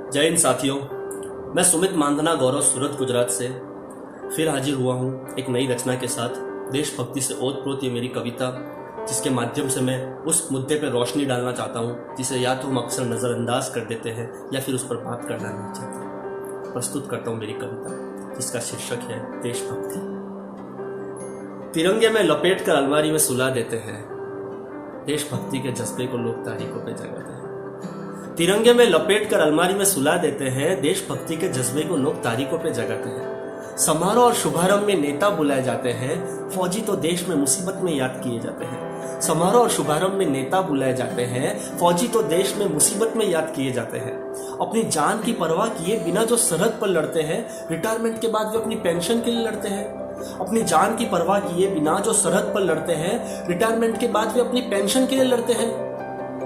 जय हिंद साथियों, मैं सुमित मांधना गौरव सूरत गुजरात से फिर हाजिर हुआ हूँ एक नई रचना के साथ। देशभक्ति से ओतप्रोत ये मेरी कविता, जिसके माध्यम से मैं उस मुद्दे पर रोशनी डालना चाहता हूँ जिसे या तो हम अक्सर नज़रअंदाज कर देते हैं या फिर उस पर बात करना नहीं चाहते। प्रस्तुत करता हूँ मेरी कविता, जिसका शीर्षक है देशभक्ति। तिरंगे में लपेट कर अलमारी में सुला देते हैं, देशभक्ति के जज्बे को लोग तारीखों पे जगाते हैं। तिरंगे में लपेट कर अलमारी में सुला देते हैं, देशभक्ति के जज्बे को लोग तारीखों पे जगाते हैं। समारोह और शुभारंभ में नेता बुलाए जाते हैं, फौजी तो देश में मुसीबत में याद किए जाते हैं। समारोह और शुभारंभ में नेता बुलाए जाते हैं, फौजी तो देश में मुसीबत में याद किए जाते हैं। अपनी जान की परवाह किए बिना जो सरहद पर लड़ते हैं, रिटायरमेंट के बाद वे अपनी पेंशन के लिए लड़ते हैं। अपनी जान की परवाह किए बिना जो सरहद पर लड़ते हैं, रिटायरमेंट के बाद वे अपनी पेंशन के लिए लड़ते हैं।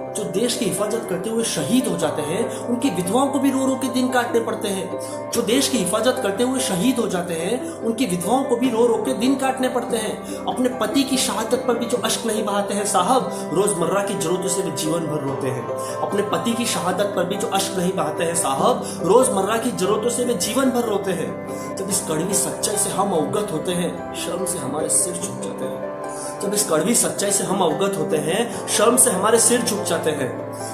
जो देश की हिफाजत करते हुए शहीद हो जाते हैं, उनकी विधवाओं को भी रो रो के दिन काटने पड़ते हैं। जो देश की हिफाजत करते हुए शहीद हो जाते हैं, उनकी विधवाओं को भी रो रो के दिन काटने पड़ते हैं। अपने पति की शहादत पर भी जो अश्क नहीं बहाते हैं साहब, रोजमर्रा की जरूरतों से वे जीवन भर रोते हैं। अपने पति की शहादत पर भी जो अश्क नहीं बहाते हैं साहब, रोजमर्रा की जरूरतों से वे जीवन भर रोते हैं। जब इस कड़वी सच्चाई से हम अवगत होते हैं, शर्म से हमारे सिर झुक जाते हैं। जब इस कड़वी सच्चाई से हम अवगत होते हैं, शर्म से हमारे सिर झुक जाते हैं।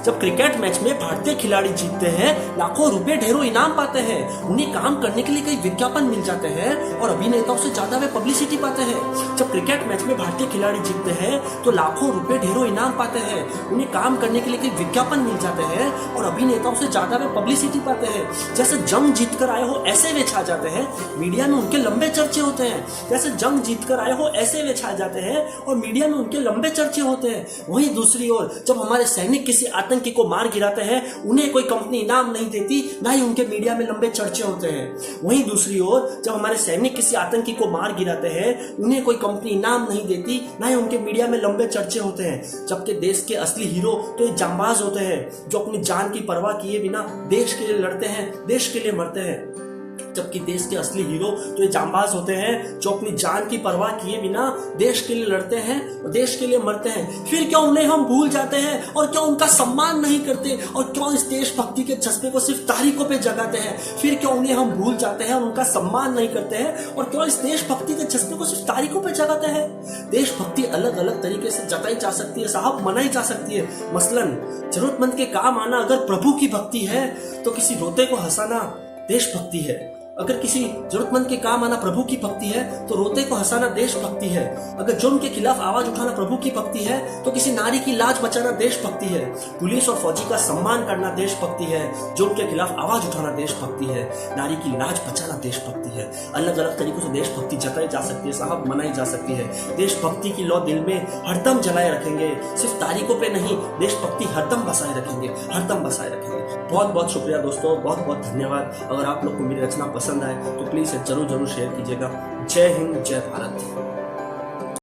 जब क्रिकेट मैच में भारतीय खिलाड़ी जीतते हैं, लाखों रुपए ढेरों इनाम पाते हैं, उन्हें काम करने के लिए कई विज्ञापन मिल जाते हैं और अभिनेताओं से ज्यादा वे पब्लिसिटी पाते हैं। जब क्रिकेट मैच में भारतीय खिलाड़ी जीतते हैं तो लाखों रुपए ढेरों इनाम पाते हैं, उन्हें काम करने के लिए कई विज्ञापन मिल जाते हैं और अभिनेताओं से ज्यादा वे पब्लिसिटी पाते हैं। जैसे जंग जीत कर आए हो ऐसे वे छा जाते हैं, मीडिया में उनके लंबे चर्चे होते हैं। जैसे जंग जीत कर आए हो ऐसे वे छा जाते हैं और मीडिया में उनके लंबे चर्चे होते हैं। वहीं दूसरी ओर जब हमारे सैनिक किसी आतंकी को मार गिराते हैं, उन्हें कोई कंपनी इनाम नहीं देती, ना ही उनके मीडिया में लंबे चर्चे होते हैं। वहीं दूसरी ओर जब हमारे सैनिक किसी आतंकी को मार गिराते हैं, उन्हें कोई कंपनी इनाम नहीं देती, ना ही उनके मीडिया में लंबे चर्चे होते हैं। जबकि देश के असली हीरो तो ये जांबाज होते हैं, जो अपनी जान की परवाह किए बिना देश के लिए लड़ते हैं, देश के लिए मरते हैं। जबकि देश के असली हीरो तो ये जांबाज होते हैं, जो अपनी जान की परवाह किए बिना देश के लिए लड़ते हैं और देश के लिए मरते हैं। फिर क्यों उन्हें हम भूल जाते हैं और क्यों उनका सम्मान नहीं करते और क्यों इस देशभक्ति के जज्बे को सिर्फ तारीखों पे जगाते हैं। फिर क्यों उन्हें हम भूल जाते हैं और उनका सम्मान नहीं करते हैं और क्यों इस देशभक्ति के जज्बे को सिर्फ तारीखों पे जगाते हैं। देशभक्ति अलग अलग तरीके से जताई जा सकती है साहब, मनाई जा सकती है। मसलन जरूरतमंद के काम आना अगर प्रभु की भक्ति है, तो किसी रोते को हंसाना देशभक्ति है। अगर किसी जरूरतमंद के काम आना प्रभु की भक्ति है, तो रोते को हंसाना देशभक्ति है। अगर जुर्म के खिलाफ आवाज उठाना प्रभु की भक्ति है, तो किसी नारी की लाज बचाना देशभक्ति है। पुलिस और फौजी का सम्मान करना देशभक्ति है। जुर्म के खिलाफ आवाज उठाना देशभक्ति है। नारी की लाज बचाना देशभक्ति है। अलग अलग तरीकों से देशभक्ति जताई जा सकती है साहब, मनाई जा सकती है। देशभक्ति की लौ दिल में हरदम जलाए रखेंगे, सिर्फ तारीखों पे नहीं, देशभक्ति हरदम बसाए रखेंगे, हरदम बसाए रखेंगे। बहुत बहुत शुक्रिया दोस्तों, बहुत बहुत धन्यवाद। अगर आप लोग को मेरी रचना पसंद आए तो प्लीज जरूर शेयर कीजिएगा। जय हिंद, जय भारत।